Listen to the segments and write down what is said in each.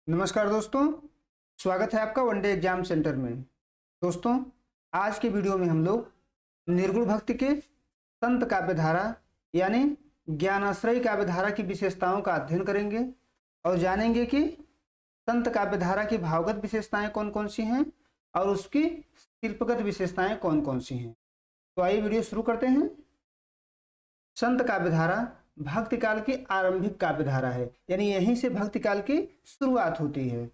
नमस्कार दोस्तों, स्वागत है आपका वनडे एग्जाम सेंटर में। दोस्तों, आज के वीडियो में हम लोग निर्गुण भक्ति के संत काव्यधारा यानी ज्ञानाश्रयी काव्यधारा की विशेषताओं का अध्ययन करेंगे और जानेंगे कि संत काव्यधारा की भावगत विशेषताएं कौन कौन सी हैं और उसकी शिल्पगत विशेषताएं कौन कौन सी हैं। तो आइए वीडियो शुरू करते हैं। संत काव्यधारा भक्ति काल की आरंभिक काव्यधारा है, यानी यहीं से भक्ति काल की शुरुआत होती है।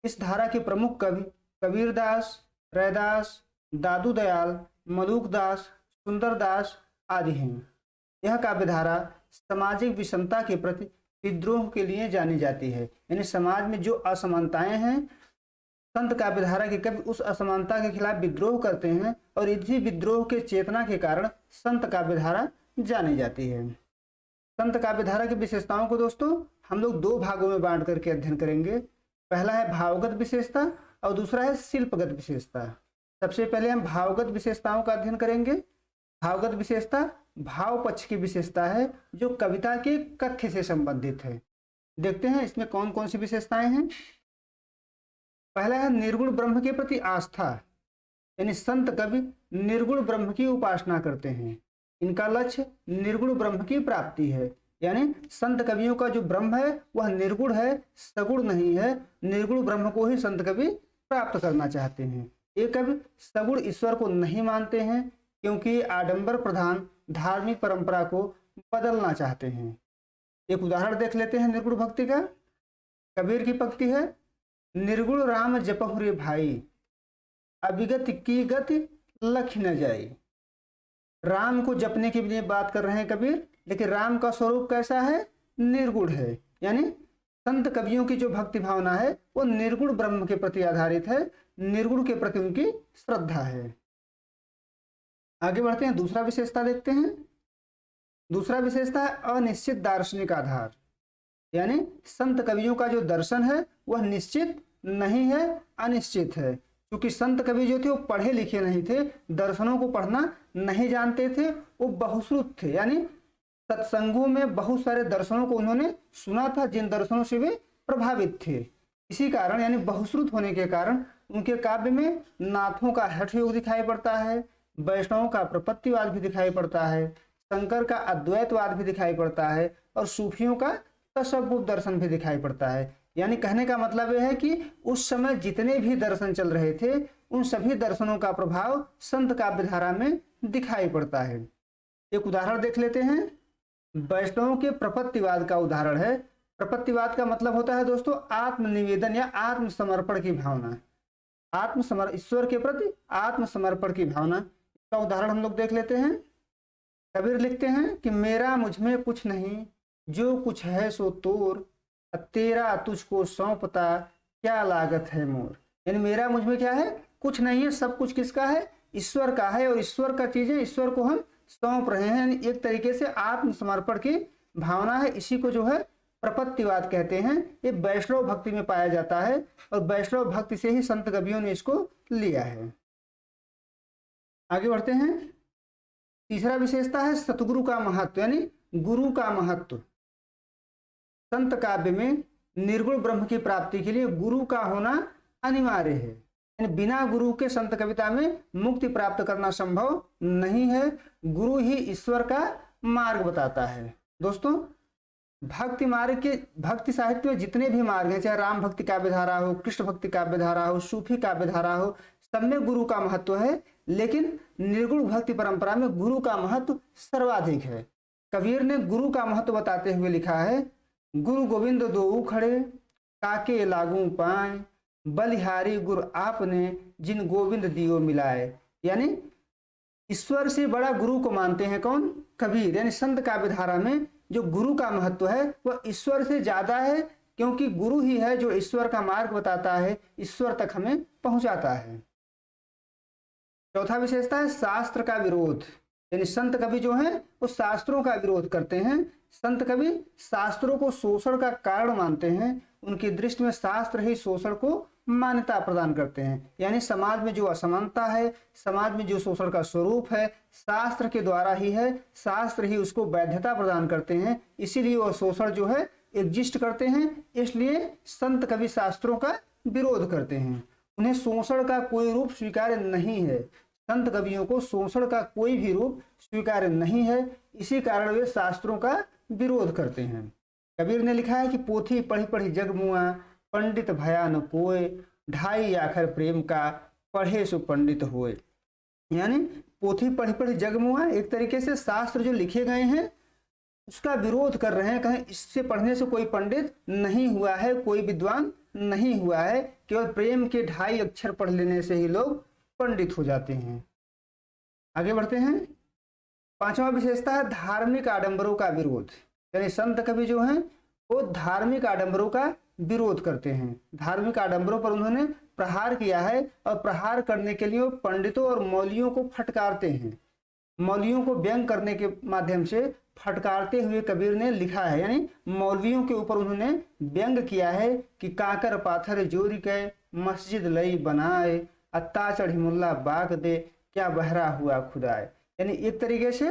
इस धारा के प्रमुख कवि कबीरदास, रैदास, दादू दयाल, मलूकदास, सुंदरदास आदि हैं। यह काव्यधारा सामाजिक विषमता के प्रति विद्रोह के लिए जानी जाती है, यानी समाज में जो असमानताएं हैं, संत काव्यधारा के कवि उस असमानता के खिलाफ विद्रोह करते हैं और इसी विद्रोह के चेतना के कारण संत काव्यधारा जानी जाती है। संत काव्यधारा की विशेषताओं को दोस्तों हम लोग दो भागों में बांट करके अध्ययन करेंगे। पहला है भावगत विशेषता और दूसरा है शिल्पगत विशेषता। सबसे पहले हम भावगत विशेषताओं का अध्ययन करेंगे। भावगत विशेषता भाव पक्ष की विशेषता है जो कविता के कथ्य से संबंधित है। देखते हैं इसमें कौन कौन सी विशेषताएं हैं। पहला है निर्गुण ब्रह्म के प्रति आस्था, यानी संत कवि निर्गुण ब्रह्म की उपासना करते हैं। इनका लक्ष्य निर्गुण ब्रह्म की प्राप्ति है, यानी संत कवियों का जो ब्रह्म है वह निर्गुण है, सगुण नहीं है। निर्गुण ब्रह्म को ही संत कवि प्राप्त करना चाहते हैं। ये कवि सगुण ईश्वर को नहीं मानते हैं क्योंकि आडंबर प्रधान धार्मिक परंपरा को बदलना चाहते हैं। एक उदाहरण देख लेते हैं निर्गुण भक्ति का। कबीर की पंक्ति है, निर्गुण राम जपहु रे भाई, अविगत की गति लख न जाई। राम को जपने के लिए बात कर रहे हैं कबीर, लेकिन राम का स्वरूप कैसा है? निर्गुण है। यानी संत कवियों की जो भक्ति भावना है वो निर्गुण ब्रह्म के प्रति आधारित है, निर्गुण के प्रति उनकी श्रद्धा है। आगे बढ़ते हैं, दूसरा विशेषता देखते हैं। दूसरा विशेषता है अनिश्चित दार्शनिक आधार, यानी संत कवियों का जो दर्शन है वह निश्चित नहीं है, अनिश्चित है। क्योंकि संत कवि जो थे वो पढ़े लिखे नहीं थे, दर्शनों को पढ़ना नहीं जानते थे, वो बहुश्रुत थे, यानी सत्संगों में बहुत सारे दर्शनों को उन्होंने सुना था जिन दर्शनों से वे प्रभावित थे। इसी कारण यानी बहुश्रुत होने के कारण उनके काव्य में नाथों का हठ योग दिखाई पड़ता है, वैष्णवों का प्रपत्तिवाद भी दिखाई पड़ता है, शंकर का अद्वैतवाद भी दिखाई पड़ता है और सूफियों का तसव्वुफ दर्शन भी दिखाई पड़ता है। यानी कहने का मतलब यह है कि उस समय जितने भी दर्शन चल रहे थे उन सभी दर्शनों का प्रभाव संत काव्यधारा में दिखाई पड़ता है। एक उदाहरण देख लेते हैं। वैष्णवों के प्रपत्तिवाद का उदाहरण है। प्रपत्तिवाद का मतलब होता है दोस्तों आत्मनिवेदन या आत्मसमर्पण की भावना, ईश्वर के प्रति आत्मसमर्पण की भावना। इसका उदाहरण हम लोग देख लेते हैं। कबीर लिखते हैं कि मेरा मुझ में कुछ नहीं, जो कुछ है सो तोर, तेरा तुझको सौंपता क्या लागत है मोर। यानी मेरा मुझ में क्या है? कुछ नहीं है, सब कुछ किसका है? ईश्वर का है और ईश्वर का चीजें ईश्वर को हम सौंप रहे हैं। यानी एक तरीके से आत्मसमर्पण की भावना है। इसी को जो है प्रपत्तिवाद कहते हैं। ये वैष्णव भक्ति में पाया जाता है और वैष्णव भक्ति से ही संत कवियों ने इसको लिया है। आगे बढ़ते हैं। तीसरा विशेषता है सतगुरु का महत्व, यानी गुरु का महत्व। संत काव्य में निर्गुण ब्रह्म की प्राप्ति के लिए गुरु का होना अनिवार्य है, यानी बिना गुरु के संत कविता में मुक्ति प्राप्त करना संभव नहीं है। गुरु ही ईश्वर का मार्ग बताता है। दोस्तों, भक्ति मार्ग के भक्ति साहित्य में जितने भी मार्ग हैं, चाहे राम भक्ति काव्यधारा हो, कृष्ण भक्ति काव्यधारा हो, सूफी काव्यधारा हो, सब में गुरु का महत्व है। लेकिन निर्गुण भक्ति परंपरा में गुरु का महत्व सर्वाधिक है। कबीर ने गुरु का महत्व बताते हुए लिखा है, गुरु गोविंद दो खड़े, काके लागू पाए, बलिहारी गुरु आपने, जिन गोविंद दियो मिलाए। यानी ईश्वर से बड़ा गुरु को मानते हैं कौन? कबीर। यानी संत काव्यधारा में जो गुरु का महत्व है वह ईश्वर से ज्यादा है, क्योंकि गुरु ही है जो ईश्वर का मार्ग बताता है, ईश्वर तक हमें पहुंचाता है। चौथा विशेषता है शास्त्र का विरोध, यानी संत कवि जो हैं वो शास्त्रों का विरोध करते हैं। संत कवि शास्त्रों को शोषण का कारण मानते हैं। उनकी दृष्टि में शास्त्र ही शोषण को मान्यता प्रदान करते हैं। यानी समाज में जो असमानता है, समाज में जो शोषण का स्वरूप है, शास्त्र के द्वारा ही है, शास्त्र ही उसको वैधता प्रदान करते हैं। इसीलिए वह शोषण जो है एग्जिस्ट करते हैं, इसलिए संत कवि शास्त्रों का विरोध करते हैं। उन्हें शोषण का कोई रूप स्वीकार्य नहीं है। संत कवियों को शोषण का कोई भी रूप स्वीकार्य नहीं है, इसी कारण वे शास्त्रों का विरोध करते हैं। कबीर ने लिखा है कि पोथी पढ़ी पढ़ी जग मुआ, पंडित भया न कोय, ढाई आखर प्रेम का, पढ़े सो पंडित होए। यानी पोथी पढ़ी पढ़ी जग मुआ, एक तरीके से शास्त्र जो लिखे गए हैं उसका विरोध कर रहे हैं। कहें इससे पढ़ने से कोई पंडित नहीं हुआ है, कोई विद्वान नहीं हुआ है, केवल प्रेम के 2.5 अक्षर पढ़ लेने से ही लोग पंडित हो जाते हैं। आगे बढ़ते हैं। 5वां विशेषता है धार्मिक आडंबरों का विरोध। यानी संत कवि जो हैं वो धार्मिक आडंबरों का विरोध करते हैं। धार्मिक आडंबरों पर उन्होंने प्रहार किया है और प्रहार करने के लिए वो पंडितों और मौलियों को फटकारते हैं। मौलवियों को व्यंग करने के माध्यम से फटकारते हुए कबीर ने लिखा है, यानी मौलवियों के ऊपर उन्होंने व्यंग किया है कि काकर पाथर जोरी के, मस्जिद लई बनाए, अत्ता चढ़ी मुल्ला बाग दे, क्या बहरा हुआ खुदाए। यानी एक तरीके से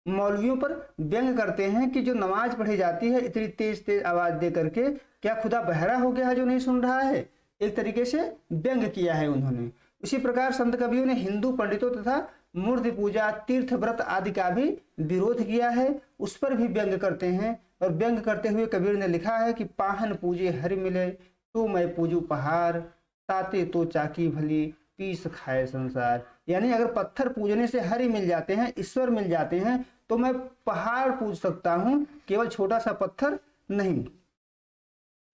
मौलवियों पर व्यंग करते हैं कि जो नमाज पढ़ी जाती है इतनी तेज तेज आवाज दे करके, क्या खुदा बहरा हो गया है जो नहीं सुन रहा है। एक तरीके से व्यंग किया है उन्होंने। इसी प्रकार संत कवियों ने हिंदू पंडितों तथा मूर्ति पूजा, तीर्थ व्रत आदि का भी विरोध किया है, उस पर भी व्यंग करते हैं। और व्यंग करते हुए कबीर ने लिखा है कि पाहन पूजे हरि मिले, तो मैं पूजू पहाड़, ताते तो चाकी भली, पीस खाए संसार। यानी अगर पत्थर पूजने से हरि मिल जाते हैं, ईश्वर मिल जाते हैं, तो मैं पहाड़ पूज सकता हूं, केवल छोटा सा पत्थर नहीं।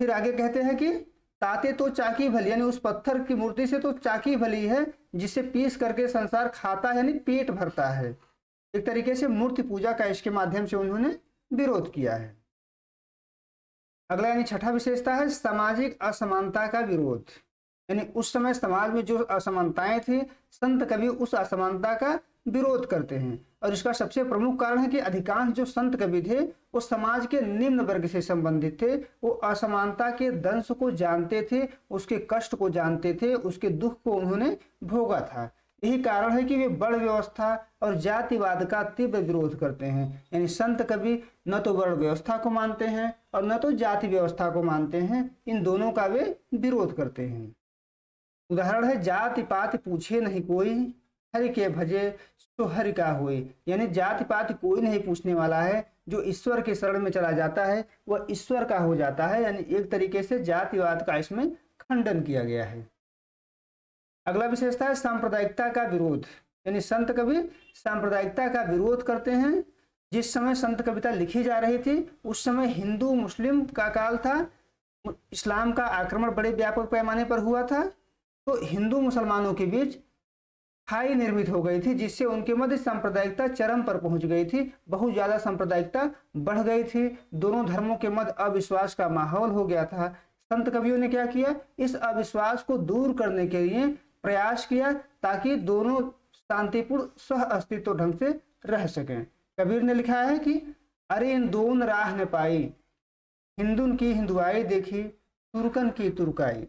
फिर आगे कहते हैं कि ताते तो चाकी भली, यानी उस पत्थर की मूर्ति से तो चाकी भली है जिसे पीस करके संसार खाता है, यानी पेट भरता है। एक तरीके से मूर्ति पूजा का इसके माध्यम से उन्होंने विरोध किया है। अगला यानी 6ठा विशेषता है सामाजिक असमानता का विरोध। यानी उस समय समाज में जो असमानताएं थी, संत कवि उस असमानता का विरोध करते हैं। और इसका सबसे प्रमुख कारण है कि अधिकांश जो संत कवि थे वो समाज के निम्न वर्ग से संबंधित थे। वो असमानता के दंश को जानते थे, उसके कष्ट को जानते थे, उसके दुख को उन्होंने भोगा था। यही कारण है कि वे वर्ण व्यवस्था और जातिवाद का तीव्र विरोध करते हैं। यानी संत कवि न तो वर्ण व्यवस्था को मानते हैं और न तो जाति व्यवस्था को मानते हैं, इन दोनों का वे विरोध करते हैं। उदाहरण है जाति पाति पूछे नहीं कोई, हरि के भजे तो हरि का होए। यानी जाति पाति कोई नहीं पूछने वाला है, जो ईश्वर के शरण में चला जाता है वह ईश्वर का हो जाता है। यानी एक तरीके से जातिवाद का इसमें खंडन किया गया है। अगला विशेषता है सांप्रदायिकता का विरोध। यानी संत कवि सांप्रदायिकता का विरोध करते हैं। जिस समय संत कविता लिखी जा रही थी उस समय हिंदू मुस्लिम का काल था, इस्लाम का आक्रमण बड़े व्यापक पैमाने पर हुआ था, तो हिंदू मुसलमानों के बीच खाई निर्मित हो गई थी, जिससे उनके मध्य सांप्रदायिकता चरम पर पहुंच गई थी। बहुत ज्यादा सांप्रदायिकता बढ़ गई थी, दोनों धर्मों के मध्य अविश्वास का माहौल हो गया था। संत कवियों ने क्या किया, इस अविश्वास को दूर करने के लिए प्रयास किया ताकि दोनों शांतिपूर्ण सह अस्तित्व ढंग से रह सकें। कबीर ने लिखा है कि अरे इन दोन राह न पाई, हिंदुन की हिंदुआई देखी, तुर्कन की तुर्काई।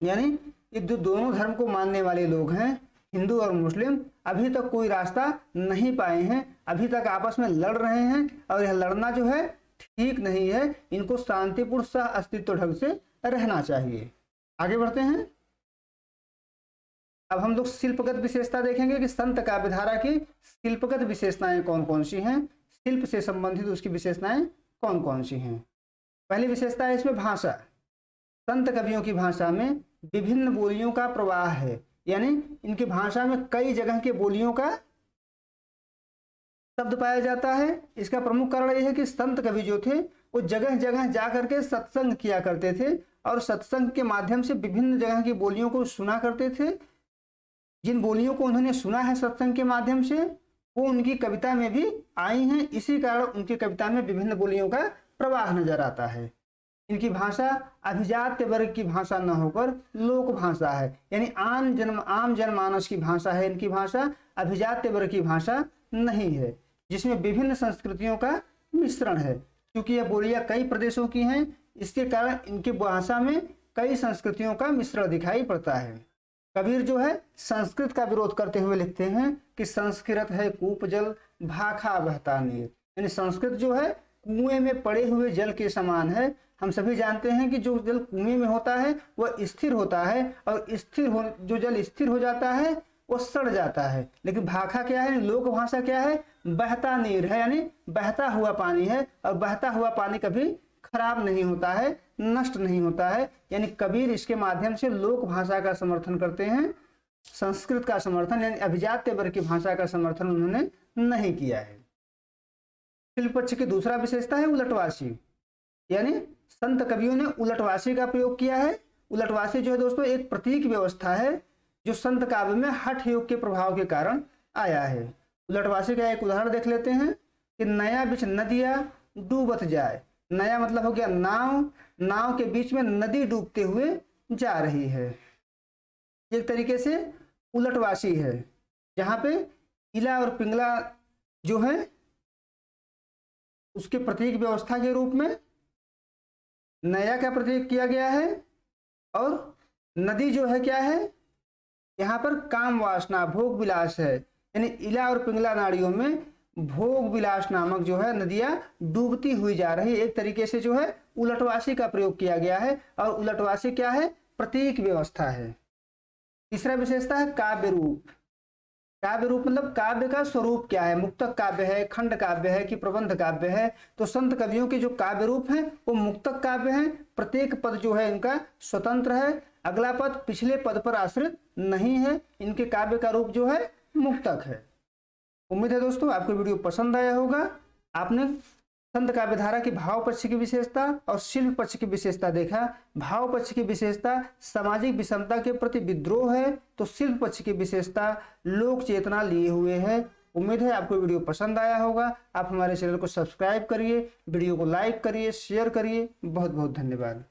यानी ये जो दोनों धर्म को मानने वाले लोग हैं, हिंदू और मुस्लिम, अभी तक कोई रास्ता नहीं पाए हैं, अभी तक आपस में लड़ रहे हैं और यह लड़ना जो है ठीक नहीं है। इनको शांतिपूर्ण सह अस्तित्व ढंग से रहना चाहिए। आगे बढ़ते हैं। अब हम लोग शिल्पगत विशेषता देखेंगे कि संत काव्यधारा की शिल्पगत विशेषताएं कौन कौन सी हैं, शिल्प से संबंधित उसकी विशेषताएं कौन कौन सी हैं। पहली विशेषता है इसमें भाषा। संत कवियों की भाषा में विभिन्न बोलियों का प्रवाह है। यानी इनकी भाषा में कई जगह के बोलियों का शब्द पाया जाता है। इसका प्रमुख कारण यह है कि संत कवि जो थे वो जगह जगह जा करके सत्संग किया करते थे और सत्संग के माध्यम से विभिन्न जगह की बोलियों को सुना करते थे। जिन बोलियों को उन्होंने सुना है सत्संग के माध्यम से वो उनकी कविता में भी आई हैं। इसी कारण उनकी कविता में विभिन्न बोलियों का प्रवाह नजर आता है। इनकी भाषा अभिजात्य वर्ग की भाषा न होकर लोक भाषा है, यानी आम जनमानस की भाषा है। इनकी भाषा अभिजात्य वर्ग की भाषा नहीं है, जिसमें विभिन्न संस्कृतियों का मिश्रण है। क्योंकि यह बोलियां कई प्रदेशों की हैं, इसके कारण इनकी भाषा में कई संस्कृतियों का मिश्रण दिखाई पड़ता है। कबीर जो है संस्कृत का विरोध करते हुए लिखते हैं कि संस्कृत है कूप जल, भाखा बहता नीर। यानी संस्कृत जो है कुएं में पड़े हुए जल के समान है। हम सभी जानते हैं कि जो जल कुएं में होता है वह स्थिर होता है, और जो जल स्थिर हो जाता है वो सड़ जाता है। लेकिन भाखा क्या है, लोक भाषा क्या है, बहता नीर है, यानी बहता हुआ पानी है। और बहता हुआ पानी कभी खराब नहीं होता है, नष्ट नहीं होता है। यानी कबीर इसके माध्यम से लोक भाषा का समर्थन करते हैं, संस्कृत का समर्थन यानी अभिजात्य वर्ग की भाषा का समर्थन उन्होंने नहीं किया है। शिल्प पक्ष की दूसरा विशेषता है उलटवासी, यानी संत कवियों ने उलटवासी का प्रयोग किया है। उलटवासी जो है दोस्तों एक प्रतीक व्यवस्था है जो संत काव्य में हठ योग के प्रभाव के कारण आया है। उलटवासी का एक उदाहरण देख लेते हैं कि नया बिच नदिया डूबत जाए। नया मतलब हो गया नाव, नाव के बीच में नदी डूबते हुए जा रही है। एक तरीके से उलटवासी है, जहां पे इला और पिंगला जो है उसके प्रतीक व्यवस्था के रूप में नया का प्रतीक किया गया है, और नदी जो है क्या है, यहाँ पर काम वासना भोग विलास है। यानी इला और पिंगला नाड़ियों में भोग विलास नामक जो है नदियां डूबती हुई जा रही। एक तरीके से जो है उलटवासी का प्रयोग किया गया है, और उलटवासी क्या है, प्रतीक व्यवस्था है। तीसरा विशेषता है काव्य रूप। काव्य रूप मतलब काव्य का स्वरूप क्या है, मुक्तक काव्य है, खंड काव्य है कि प्रबंध काव्य है। तो संत कवियों के जो काव्य रूप हैं वो मुक्तक काव्य हैं। प्रत्येक पद जो है इनका स्वतंत्र है, अगला पद पिछले पद पर आश्रित नहीं है। इनके काव्य का रूप जो है मुक्तक है। उम्मीद है दोस्तों आपको वीडियो पसंद आया होगा। आपने संत काव्य धारा की भाव पक्ष की विशेषता और शिल्प पक्ष की विशेषता देखा। भाव पक्ष की विशेषता सामाजिक विषमता के प्रति विद्रोह है, तो शिल्प पक्ष की विशेषता लोक चेतना लिए हुए है। उम्मीद है आपको वीडियो पसंद आया होगा। आप हमारे चैनल को सब्सक्राइब करिए, वीडियो को लाइक करिए, शेयर करिए। बहुत बहुत धन्यवाद।